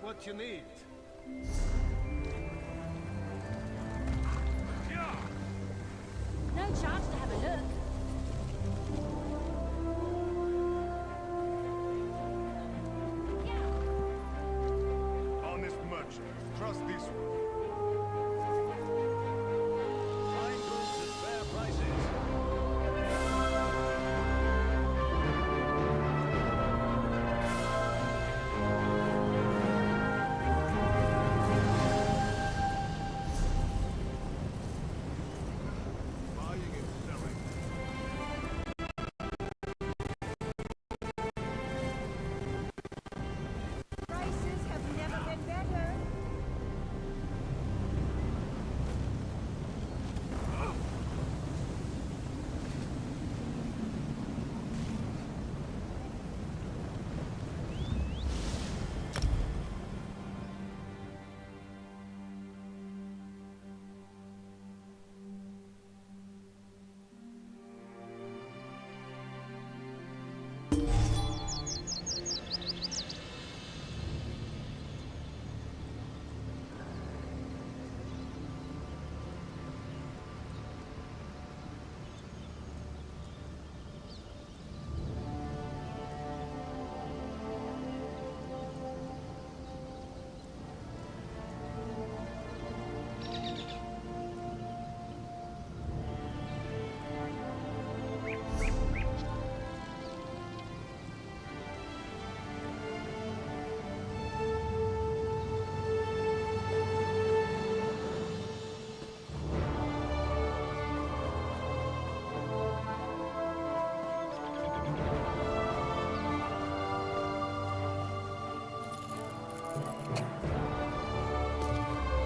what you need. No chance to have a look. Honest merchant. Trust this one. Fine goods at fair prices. Buying and selling. Prices have never been better.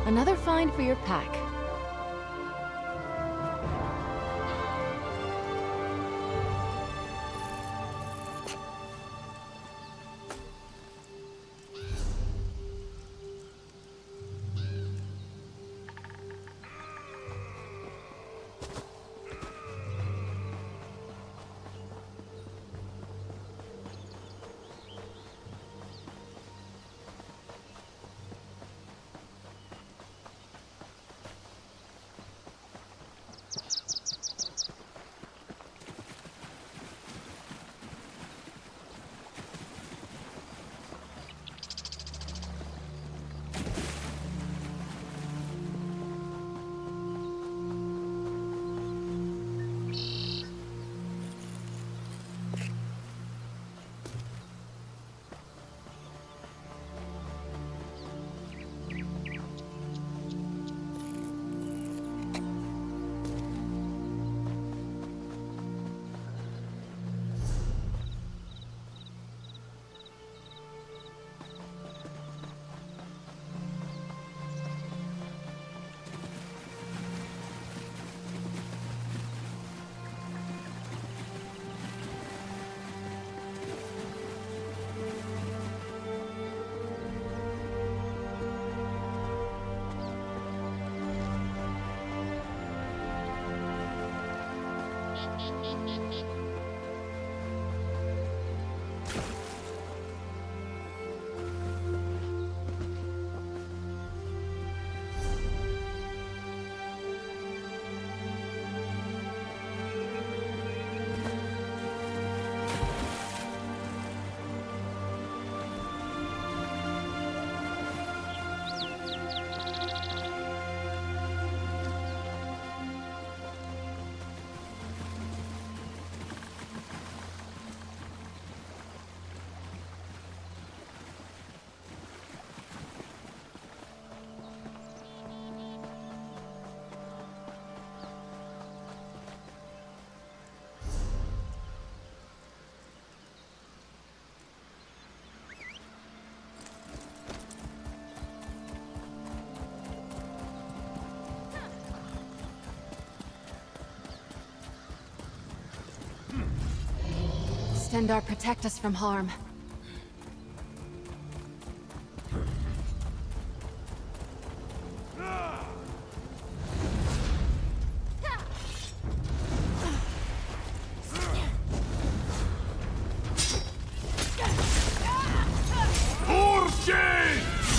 Another find for your pack. Stendarr, protect us from harm. Fortune!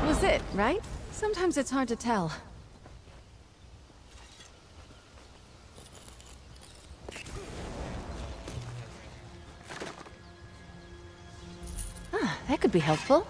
was it, right? Sometimes it's hard to tell. Ah, that could be helpful.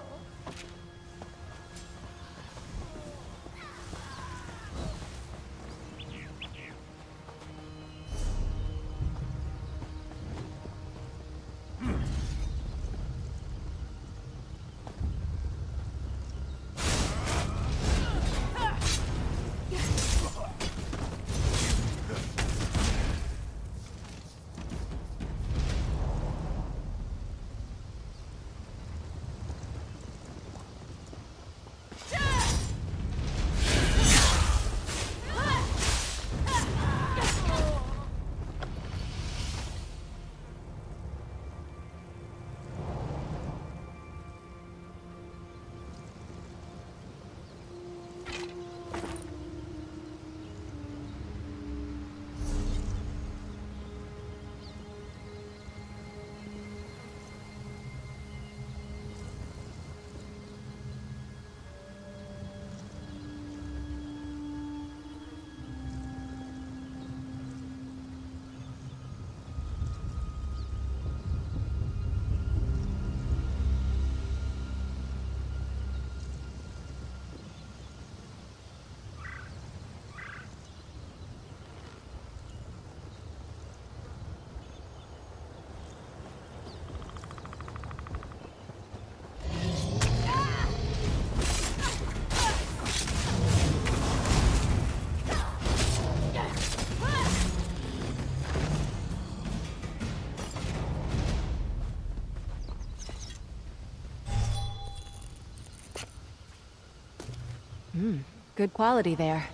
Good quality there.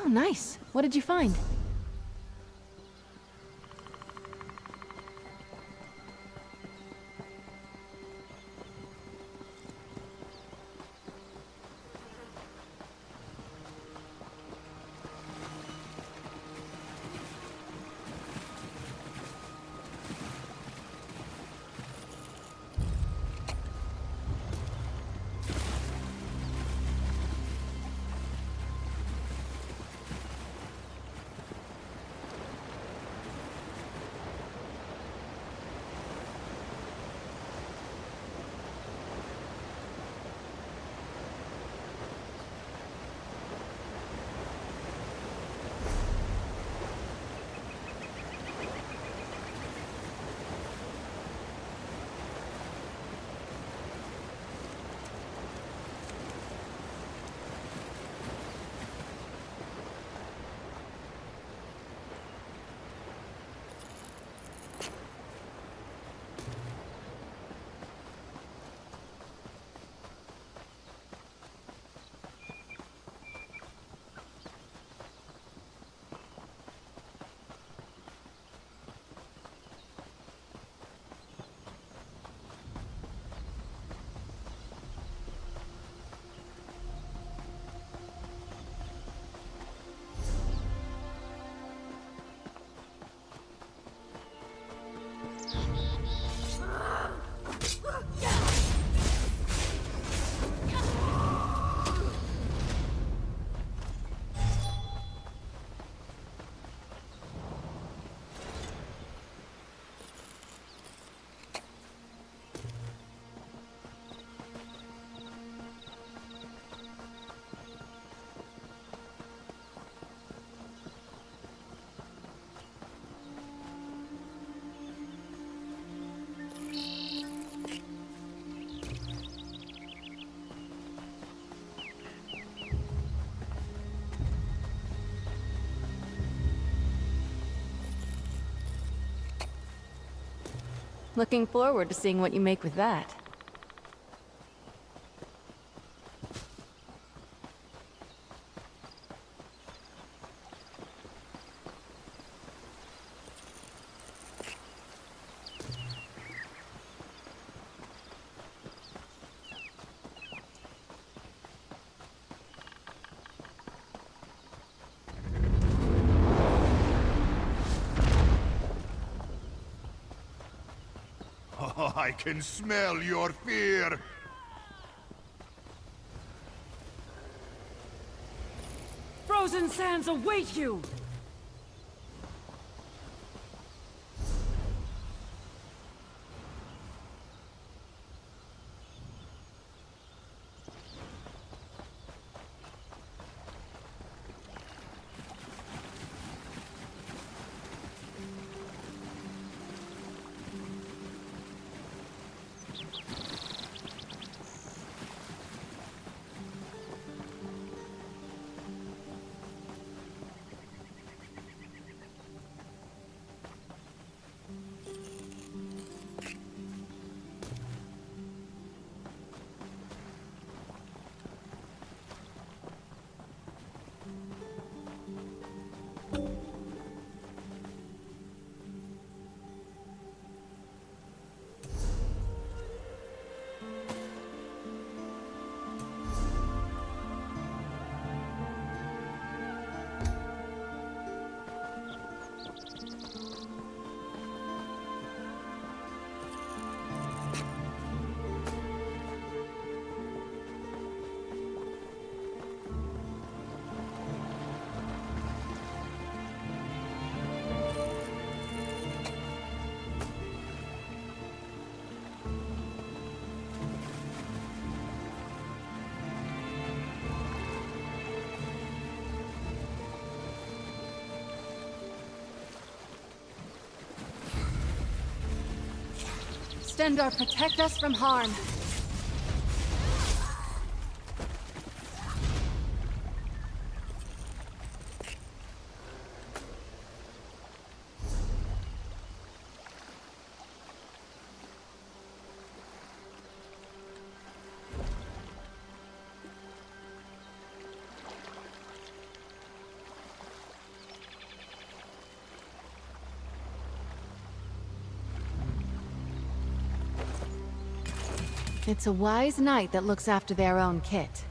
Oh, nice. What did you find? Looking forward to seeing what you make with that. Oh, I can smell your fear. Frozen sands await you! Stendarr, protect us from harm. It's a wise knight that looks after their own kit.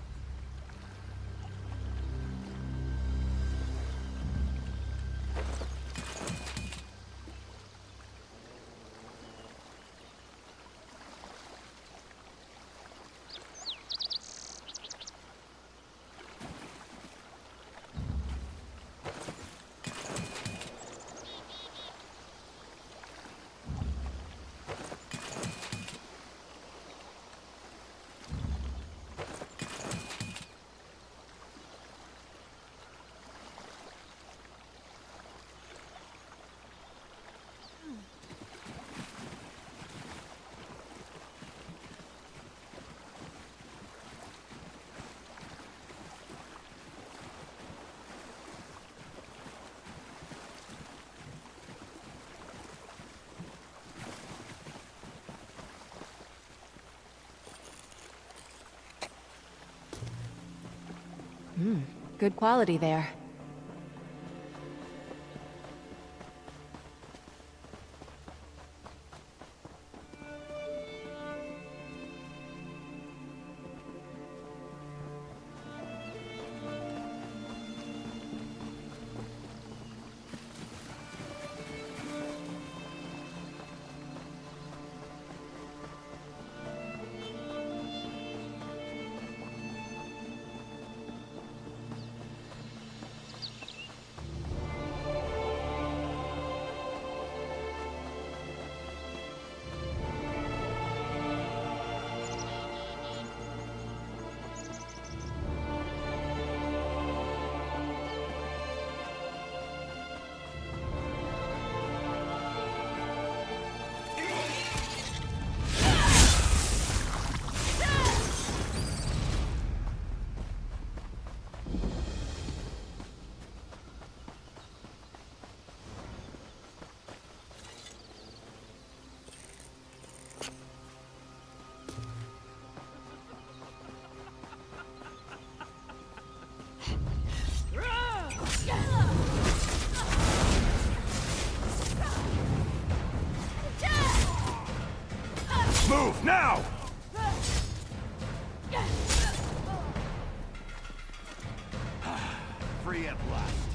Good quality there. Move, now! Free at last.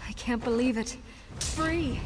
I can't believe it. Free!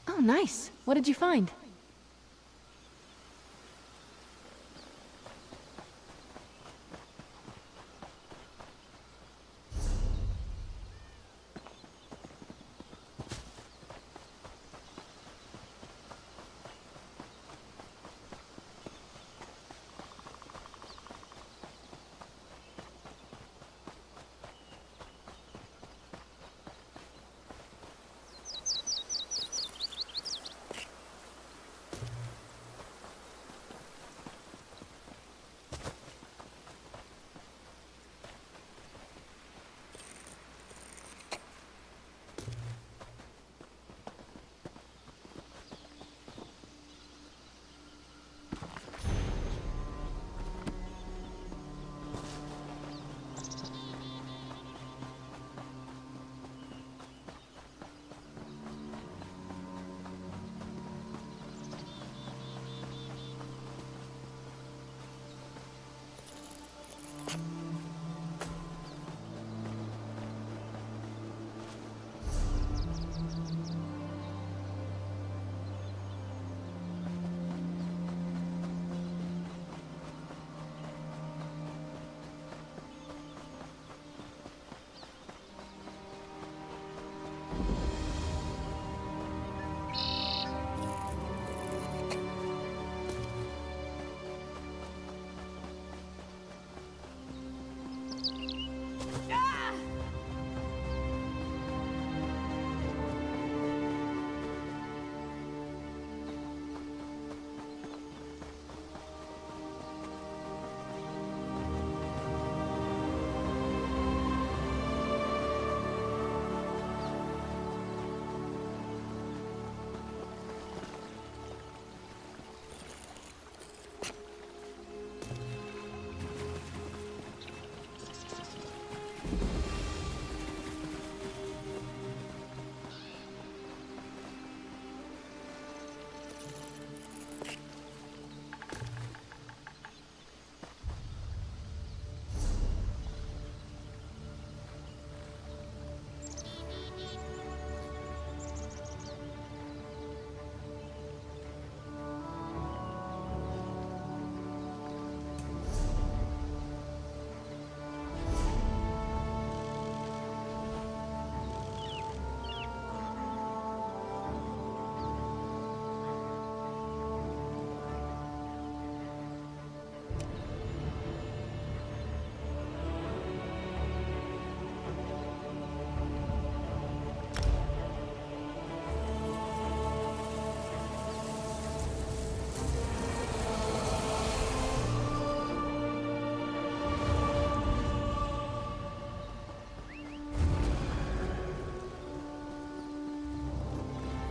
Oh, nice. What did you find?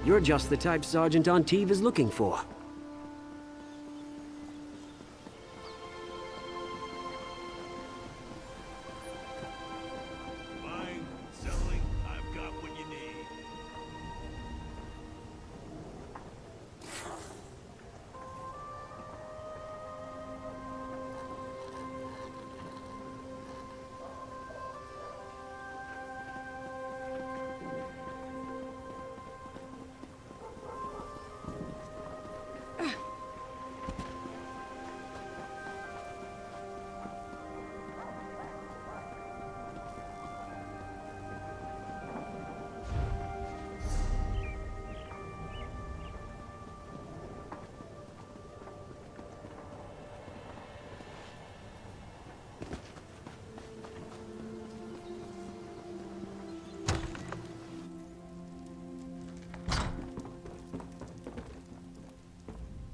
You're just the type Sergeant Antibes is looking for. Buying, selling, I've got what you need.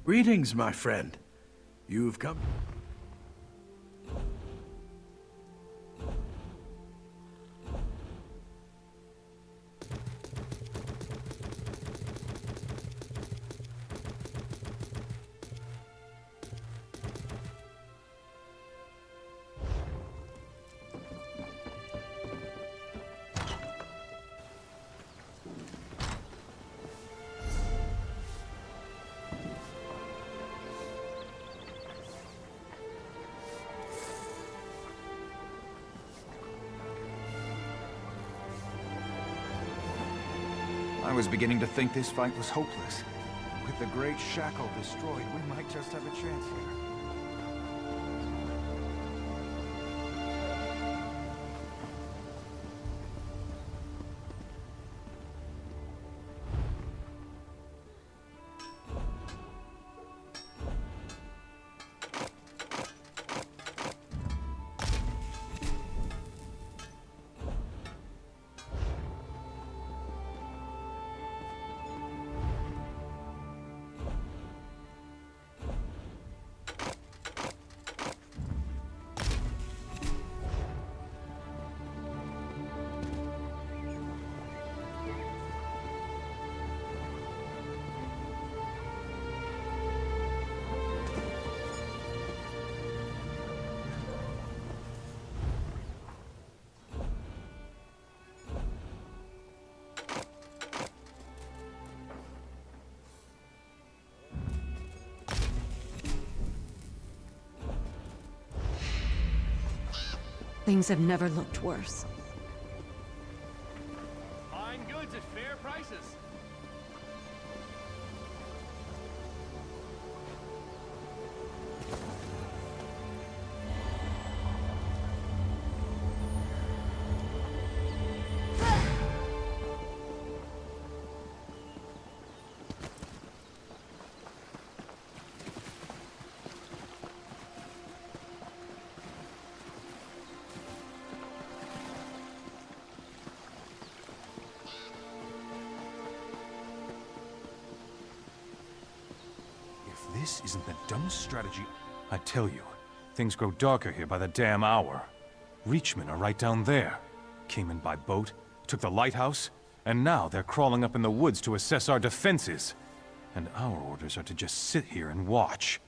Greetings, my friend. You've come... I was beginning to think this fight was hopeless. With the Great Shackle destroyed, we might just have a chance here. Things have never looked worse. Fine goods at fair prices. This isn't the dumbest strategy. I tell you, things grow darker here by the damn hour. Reachmen are right down there. Came in by boat, took the lighthouse, and now they're crawling up in the woods to assess our defenses. And our orders are to just sit here and watch.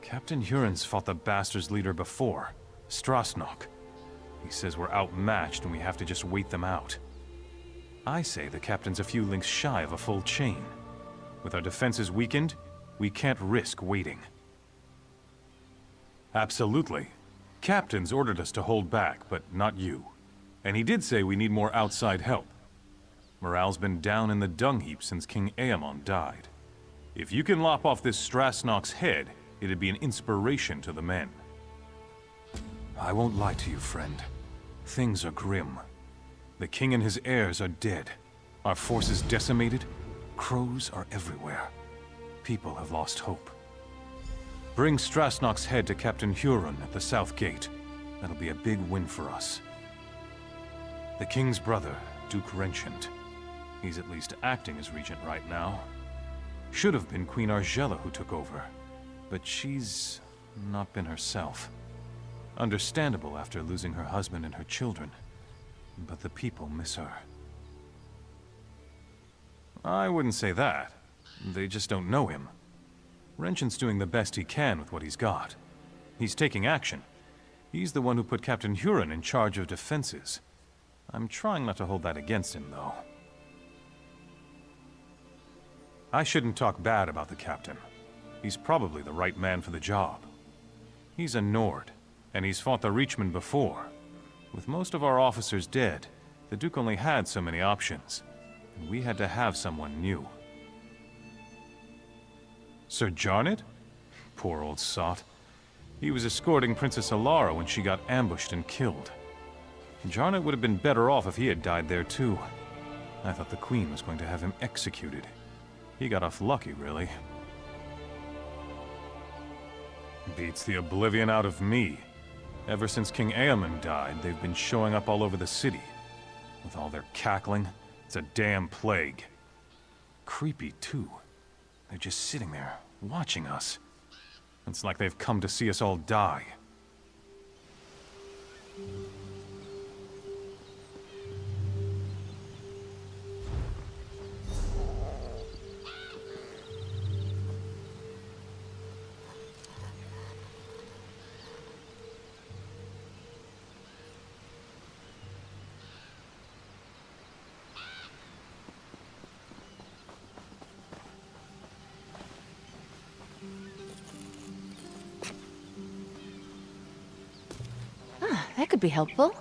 Captain Huron's fought the bastards' leader before, Strasnock. He says we're outmatched and we have to just wait them out. I say the captain's a few links shy of a full chain. With our defenses weakened, we can't risk waiting. Absolutely. Captain's ordered us to hold back, but not you. And he did say we need more outside help. Morale's been down in the dung heap since King Aemon died. If you can lop off this Strasnock's head, it'd be an inspiration to the men. I won't lie to you, friend. Things are grim. The king and his heirs are dead. Our forces decimated. Crows are everywhere. People have lost hope. Bring Strasnock's head to Captain Huron at the South Gate. That'll be a big win for us. The king's brother, Duke Renchant. He's at least acting as regent right now. Should have been Queen Argella who took over, but she's not been herself. Understandable after losing her husband and her children, but the people miss her. I wouldn't say that. They just don't know him. Renshin's doing the best he can with what he's got. He's taking action. He's the one who put Captain Huron in charge of defenses. I'm trying not to hold that against him, though. I shouldn't talk bad about the captain. He's probably the right man for the job. He's a Nord, and he's fought the Reachmen before. With most of our officers dead, the Duke only had so many options, and we had to have someone new. Sir Jarned? Poor old sot. He was escorting Princess Alara when she got ambushed and killed. Jarned would have been better off if he had died there too. I thought the Queen was going to have him executed. He got off lucky, really. Beats the oblivion out of me. Ever since King Aemon died, they've been showing up all over the city. With all their cackling, it's a damn plague. Creepy, too. They're just sitting there, watching us. It's like they've come to see us all die. That could be helpful.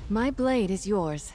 My blade is yours.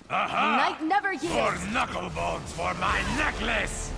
Night never yields. knucklebones for my necklace!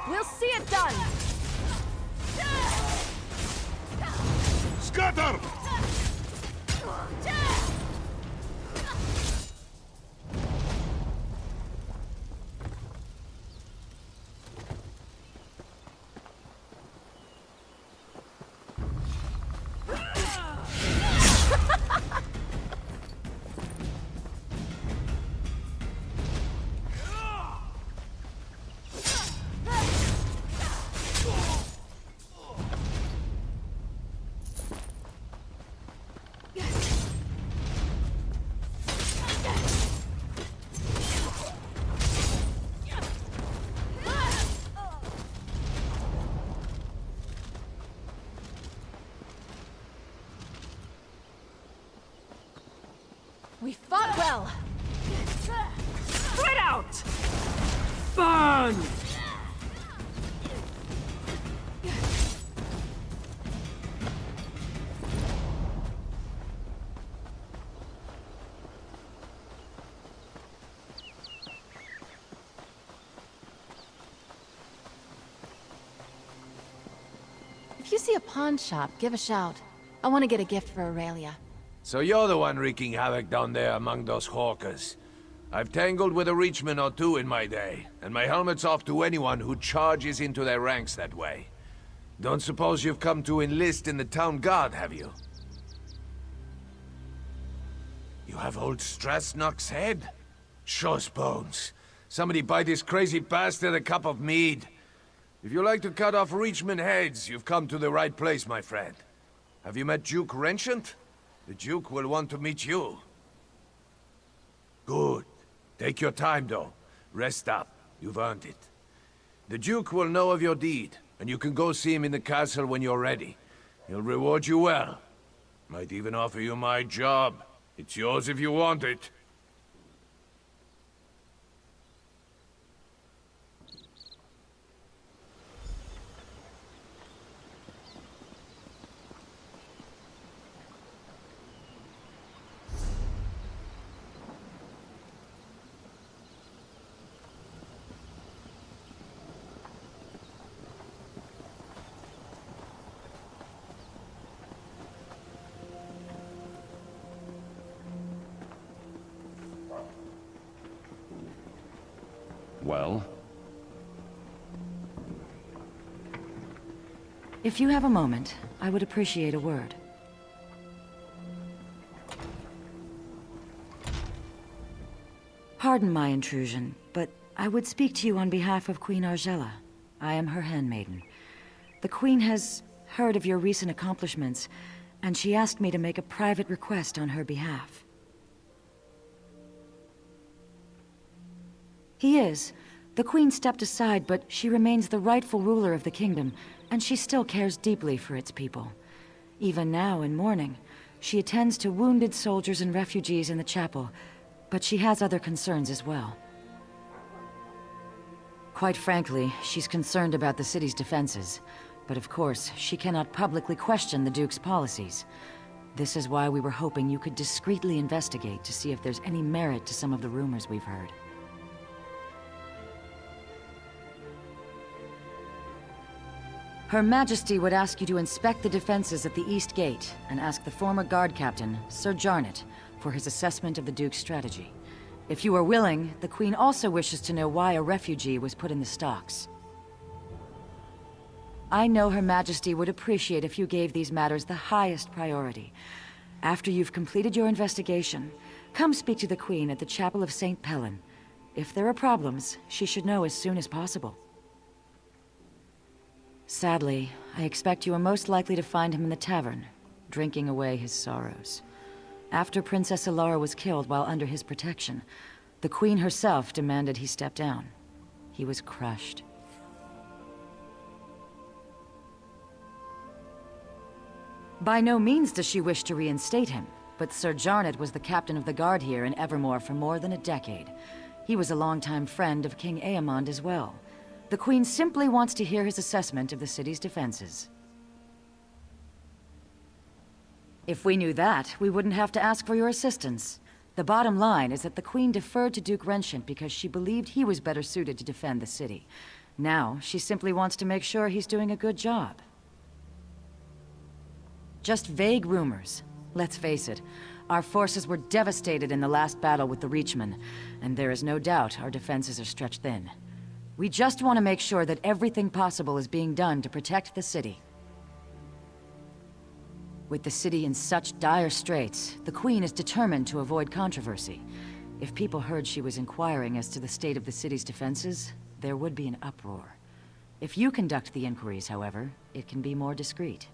We'll see it done. Scatter! We fought well. Spread out! Burn! If you see a pawn shop, give a shout. I want to get a gift for Aurelia. So you're the one wreaking havoc down there among those hawkers. I've tangled with a Reachman or two in my day, and my helmet's off to anyone who charges into their ranks that way. Don't suppose you've come to enlist in the town guard, have you? You have old Strasnock's head? Shows bones. Somebody buy this crazy bastard a cup of mead. If you like to cut off Reachman heads, you've come to the right place, my friend. Have you met Duke Renchant? The Duke will want to meet you. Good. Take your time, though. Rest up. You've earned it. The Duke will know of your deed, and you can go see him in the castle when you're ready. He'll reward you well. Might even offer you my job. It's yours if you want it. Well? If you have a moment, I would appreciate a word. Pardon my intrusion, but I would speak to you on behalf of Queen Argella. I am her handmaiden. The Queen has heard of your recent accomplishments, and she asked me to make a private request on her behalf. He is. The Queen stepped aside, but she remains the rightful ruler of the kingdom, and she still cares deeply for its people. Even now, in mourning, she attends to wounded soldiers and refugees in the chapel, but she has other concerns as well. Quite frankly, she's concerned about the city's defenses, but of course, she cannot publicly question the Duke's policies. This is why we were hoping you could discreetly investigate to see if there's any merit to some of the rumors we've heard. Her Majesty would ask you to inspect the defenses at the East Gate and ask the former guard captain, Sir Jarnet, for his assessment of the Duke's strategy. If you are willing, the Queen also wishes to know why a refugee was put in the stocks. I know Her Majesty would appreciate if you gave these matters the highest priority. After you've completed your investigation, come speak to the Queen at the Chapel of St. Pellen. If there are problems, she should know as soon as possible. Sadly, I expect you are most likely to find him in the tavern, drinking away his sorrows. After Princess Ilara was killed while under his protection, the Queen herself demanded he step down. He was crushed. By no means does she wish to reinstate him, but Sir Jarnet was the captain of the guard here in Evermore for more than a decade. He was a longtime friend of King Aemond as well. The Queen simply wants to hear his assessment of the city's defenses. If we knew that, we wouldn't have to ask for your assistance. The bottom line is that the Queen deferred to Duke Renshent because she believed he was better suited to defend the city. Now, she simply wants to make sure he's doing a good job. Just vague rumors. Let's face it, our forces were devastated in the last battle with the Reachmen, and there is no doubt our defenses are stretched thin. We just want to make sure that everything possible is being done to protect the city. With the city in such dire straits, the Queen is determined to avoid controversy. If people heard she was inquiring as to the state of the city's defenses, there would be an uproar. If you conduct the inquiries, however, it can be more discreet.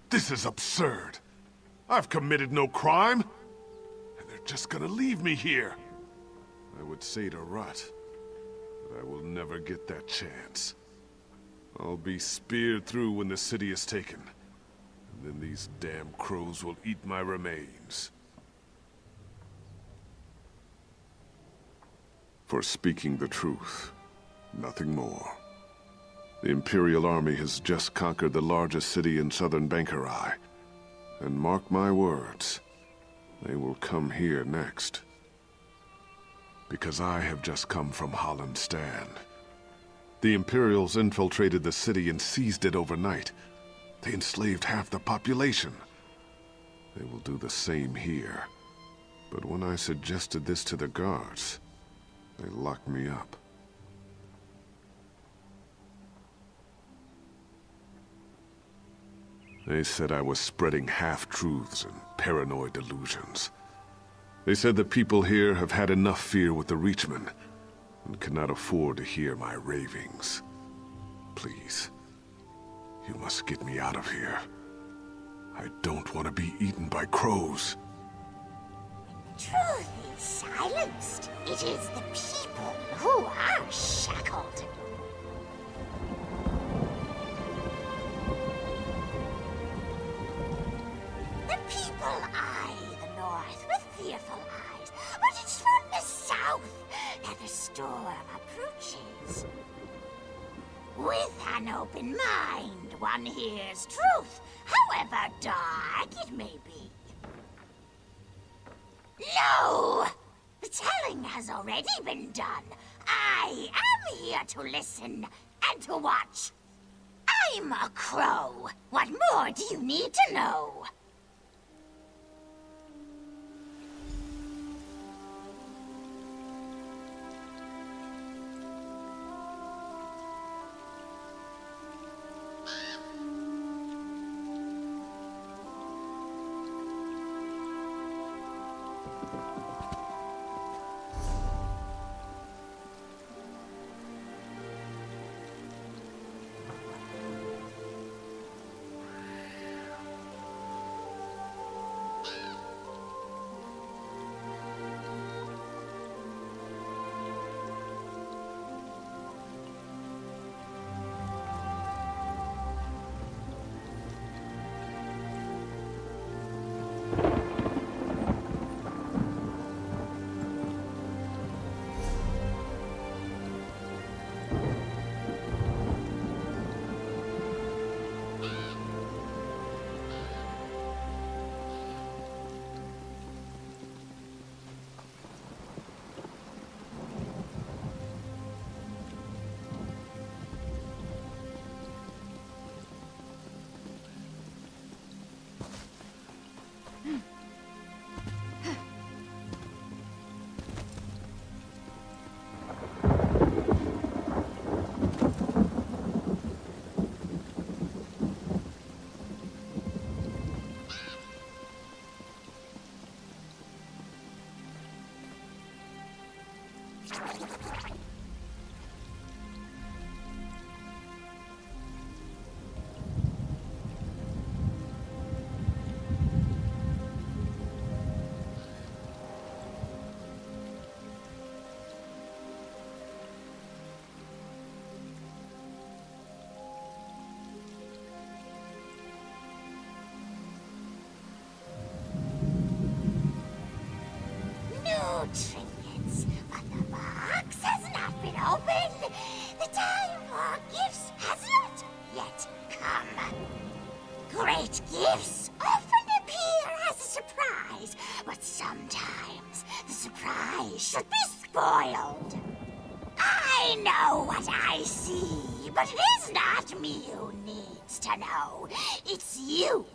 This is absurd. I've committed no crime, and they're just gonna leave me here. I would say to Rut, but I will never get that chance. I'll be speared through when the city is taken, and then these damn crows will eat my remains. For speaking the truth, nothing more. The Imperial Army has just conquered the largest city in southern Bankarai. And mark my words, they will come here next. Because I have just come from Hollandstand. The Imperials infiltrated the city and seized it overnight. They enslaved half the population. They will do the same here. But when I suggested this to the guards, they locked me up. They said I was spreading half-truths and paranoid delusions. They said the people here have had enough fear with the Reachmen and cannot afford to hear my ravings. Please, you must get me out of here. I don't want to be eaten by crows. Truth is silenced. It is the people who are shackled. The people eye the north with fearful eyes, but it's from the south that the storm approaches. With an open mind, one hears truth, however dark it may be. No! The telling has already been done. I am here to listen and to watch. I'm a crow. What more do you need to know? Trinkets, but the box has not been opened. The time for gifts has not yet come. Great gifts often appear as a surprise, but sometimes the surprise should be spoiled. I know what I see, but it is not me who needs to know. It's you.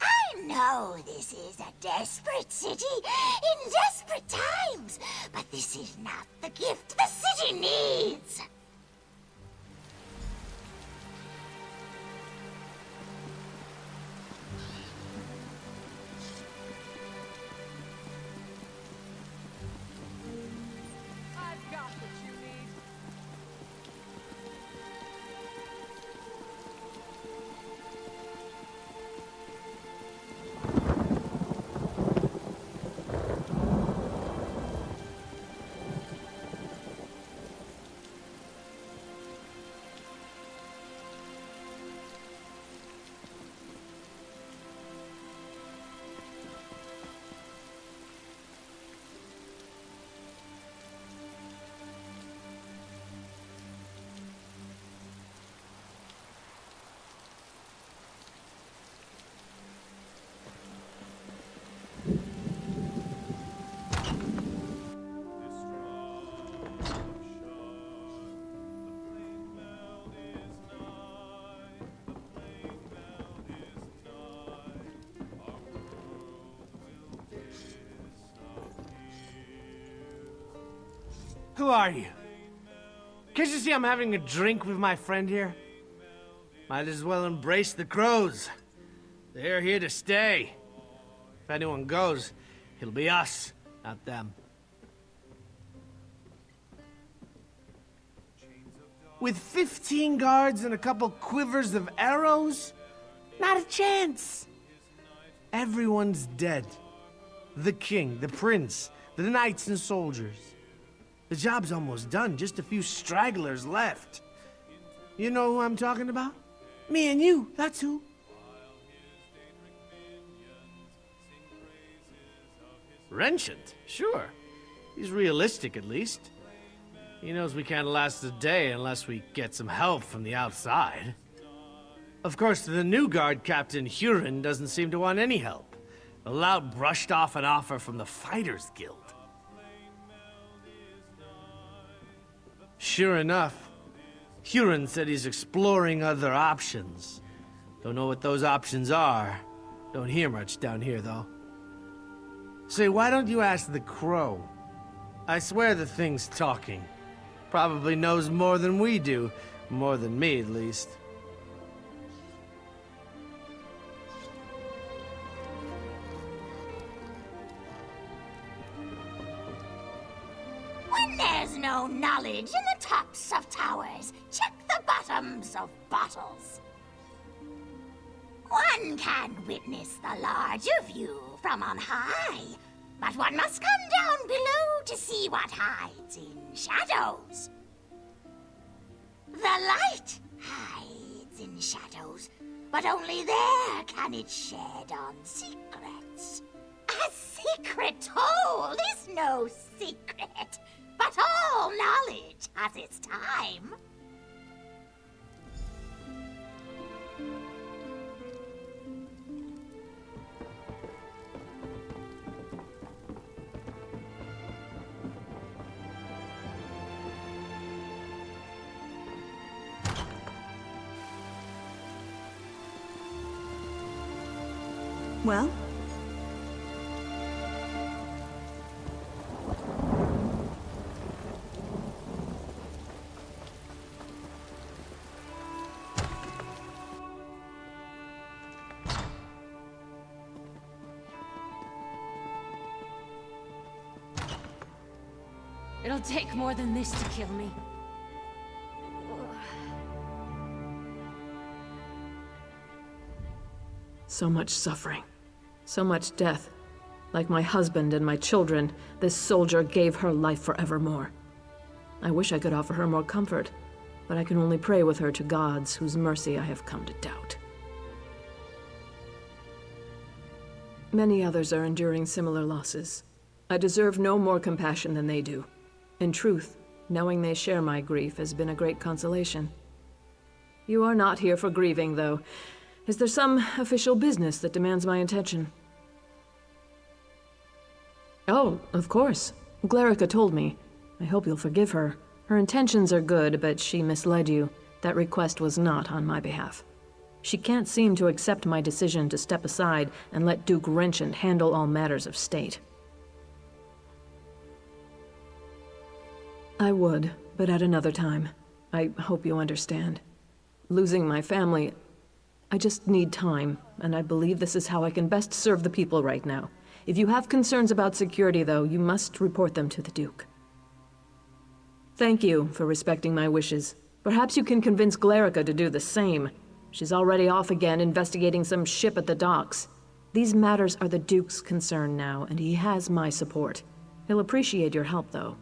I know this is a desperate city in desperate times, but this is not the gift the city needs. I've got what you need. Who are you? Can't you see I'm having a drink with my friend here? Might as well embrace the crows. They're here to stay. If anyone goes, it'll be us, not them. With 15 guards and a couple quivers of arrows? Not a chance! Everyone's dead. The king, the prince, the knights and soldiers. The job's almost done, just a few stragglers left. You know who I'm talking about? Me and you, that's who. Renchant, sure. He's realistic, at least. He knows we can't last a day unless we get some help from the outside. Of course, the new guard captain, Huron, doesn't seem to want any help. The lout brushed off an offer from the Fighters Guild. Sure enough, Huron said he's exploring other options. Don't know what those options are. Don't hear much down here, though. Say, why don't you ask the Crow? I swear the thing's talking. Probably knows more than we do. More than me, at least. When there's no knowledge in the tops of towers, check the bottoms of bottles. One can witness the larger view from on high, but one must come down below to see what hides in shadows. The light hides in shadows, but only there can it shed on secrets. A secret told is no secret, but all knowledge has its time. Well? It'll take more than this to kill me. So much suffering. So much death. Like my husband and my children, this soldier gave her life forevermore. I wish I could offer her more comfort, but I can only pray with her to gods whose mercy I have come to doubt. Many others are enduring similar losses. I deserve no more compassion than they do. In truth, knowing they share my grief has been a great consolation. You are not here for grieving, though. Is there some official business that demands my attention? Oh, of course. Glarica told me. I hope you'll forgive her. Her intentions are good, but she misled you. That request was not on my behalf. She can't seem to accept my decision to step aside and let Duke Wrenchant handle all matters of state. I would, but at another time. I hope you understand. Losing my family, I just need time, and I believe this is how I can best serve the people right now. If you have concerns about security, though, you must report them to the Duke. Thank you for respecting my wishes. Perhaps you can convince Glarica to do the same. She's already off again, investigating some ship at the docks. These matters are the Duke's concern now, and he has my support. He'll appreciate your help, though.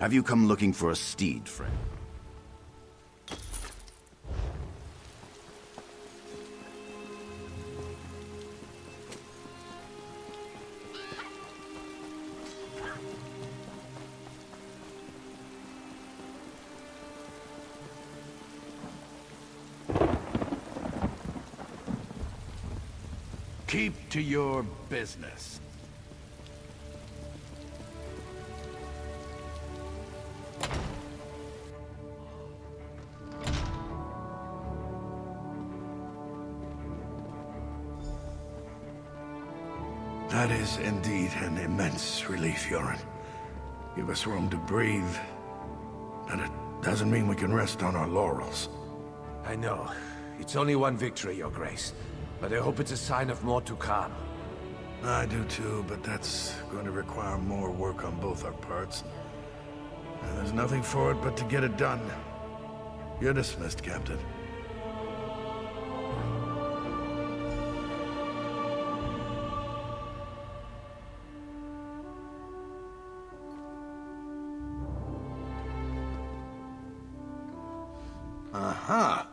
Have you come looking for a steed, friend? Keep to your business. That is indeed an immense relief, Yoren. Give us room to breathe. And it doesn't mean we can rest on our laurels. I know. It's only one victory, Your Grace. But I hope it's a sign of more to come. I do too, but that's going to require more work on both our parts. And there's nothing for it but to get it done. You're dismissed, Captain. Aha!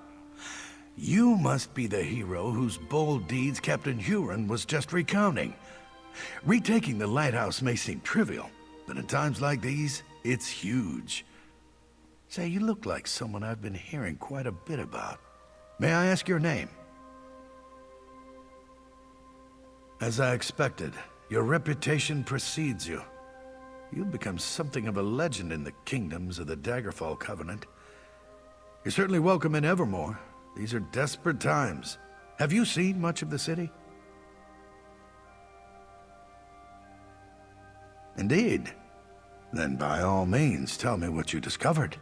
You must be the hero whose bold deeds Captain Huron was just recounting. Retaking the lighthouse may seem trivial, but in times like these, it's huge. Say, you look like someone I've been hearing quite a bit about. May I ask your name? As I expected, your reputation precedes you. You've become something of a legend in the kingdoms of the Daggerfall Covenant. You're certainly welcome in Evermore. These are desperate times. Have you seen much of the city? Indeed. Then by all means, tell me what you discovered.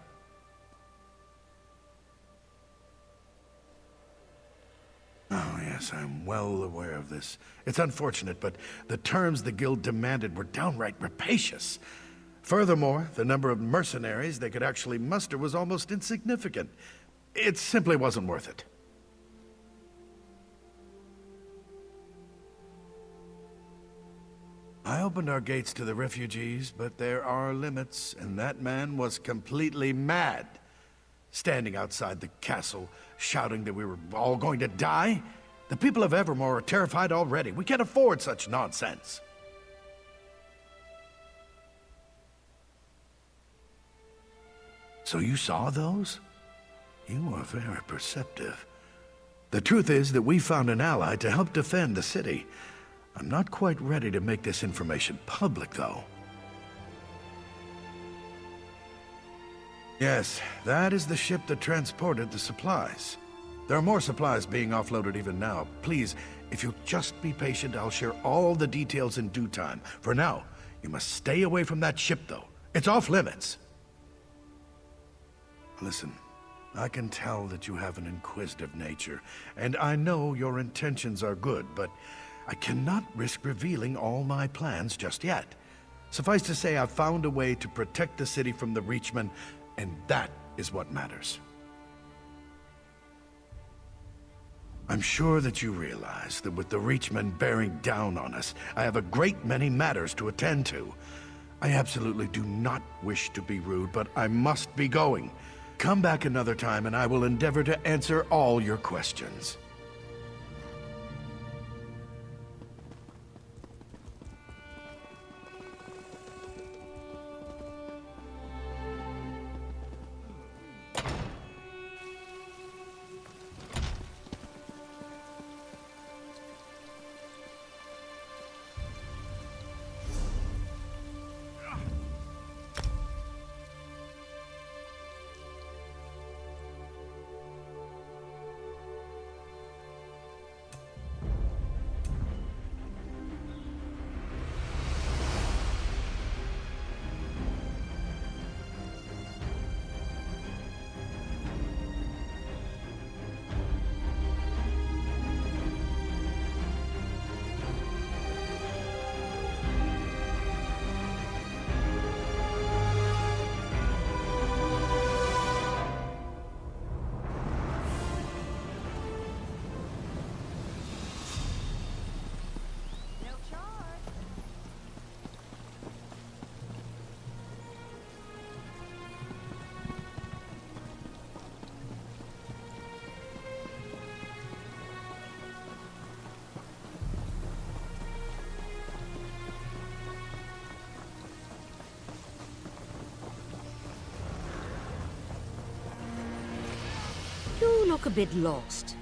Oh, yes, I'm well aware of this. It's unfortunate, but the terms the Guild demanded were downright rapacious. Furthermore, the number of mercenaries they could actually muster was almost insignificant. It simply wasn't worth it. I opened our gates to the refugees, but there are limits, and that man was completely mad. Standing outside the castle, shouting that we were all going to die? The people of Evermore are terrified already. We can't afford such nonsense. So you saw those? You are very perceptive. The truth is that we found an ally to help defend the city. I'm not quite ready to make this information public, though. Yes, that is the ship that transported the supplies. There are more supplies being offloaded even now. Please, if you'll just be patient, I'll share all the details in due time. For now, you must stay away from that ship, though. It's off limits. Listen, I can tell that you have an inquisitive nature, and I know your intentions are good, but I cannot risk revealing all my plans just yet. Suffice to say, I've found a way to protect the city from the Reachmen, and that is what matters. I'm sure that you realize that with the Reachmen bearing down on us, I have a great many matters to attend to. I absolutely do not wish to be rude, but I must be going. Come back another time and I will endeavor to answer all your questions. You look a bit lost.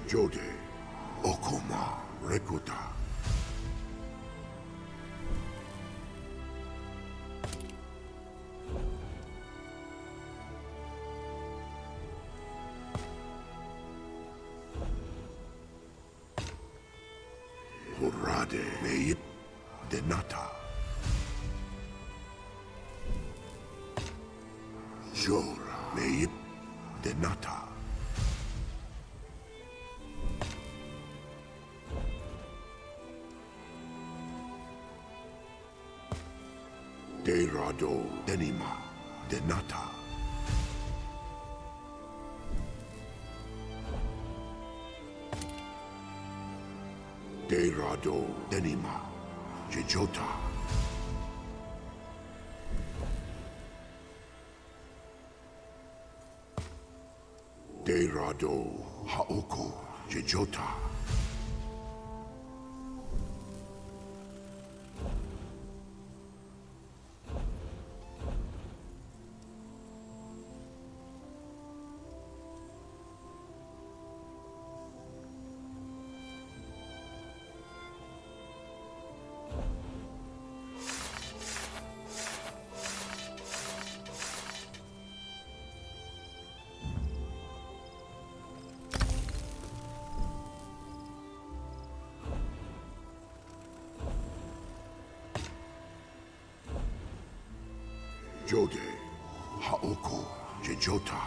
Jode, Okoma, Rekuta. Hurade, Meip, Denata. Jora, Meip, Denata. Derado, Denima, Denata. Derado, Denima, Jejota. Derado, Haoko, Jejota. Jode, Haoko, Jejota.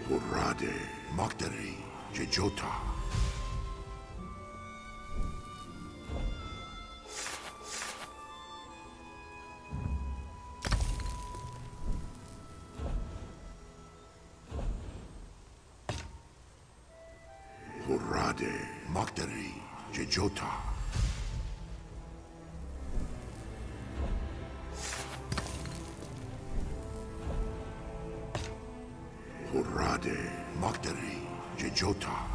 Hurade, Magdari, Jejota. Hurade, Magdari, Jejota. Hurade, Magdari, Jejota.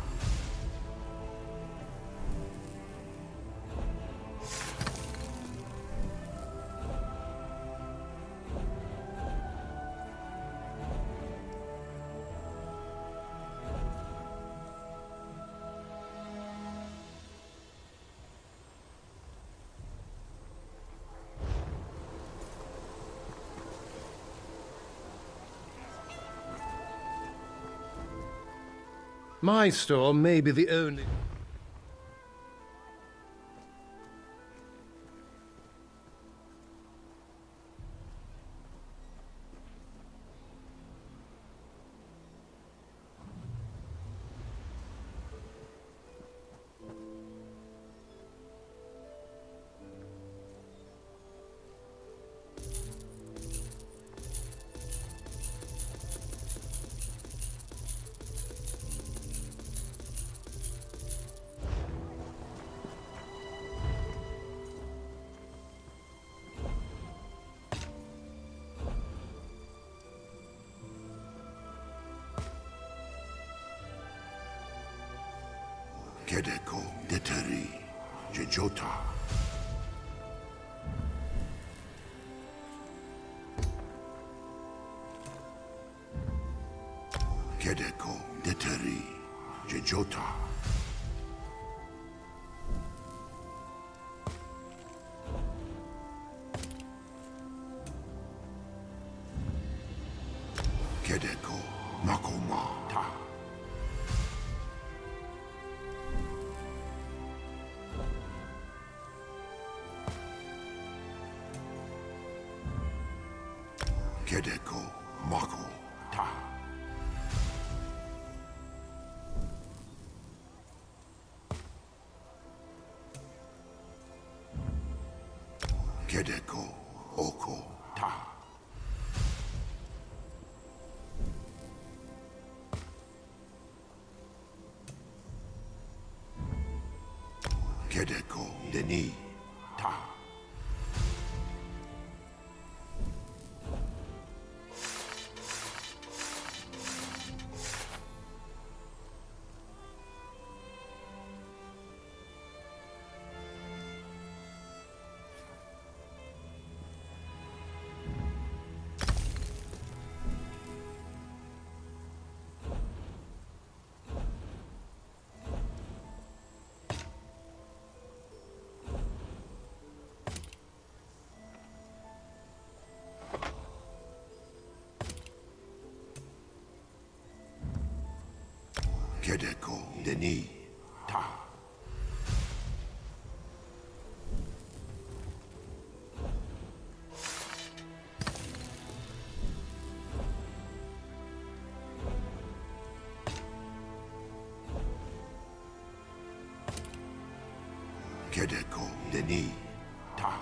My store may be the only... Kedeko, Deteri, Jejota. Kedeko, Deteri, Jejota. Kedeko, Makoma, Ta. Kedeko, Mako, Ta. Kedeko, Oko, Ta. Kedeko, Deni, Ta. Kedeko Deni Ta. Kedeko Deni Ta.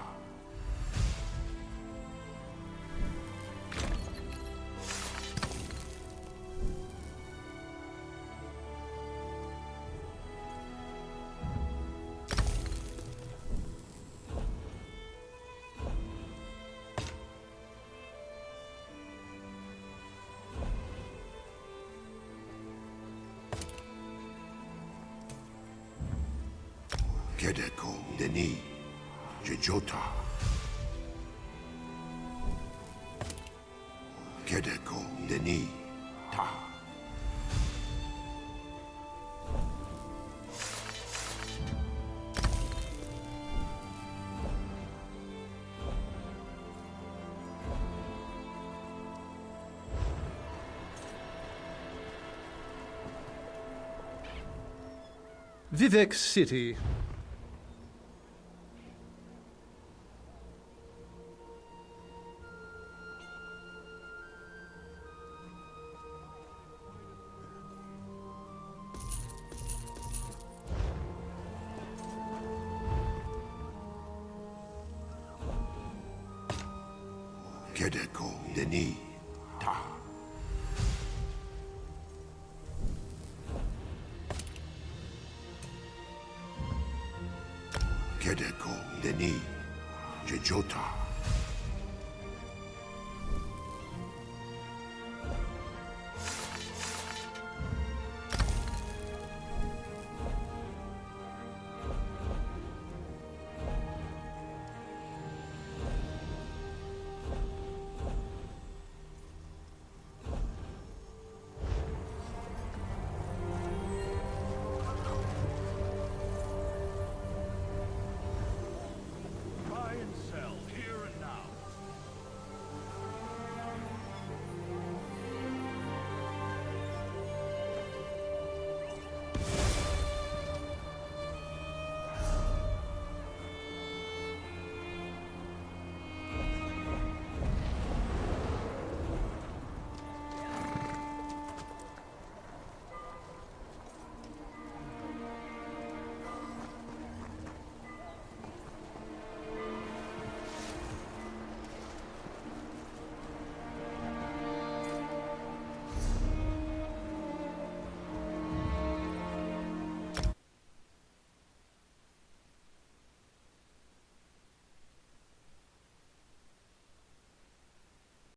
Kedeko Deni Jejota. Kedeko Deni Ta. Vivek City. Kedeko Deni Ta. Kedeko Deni Jejota.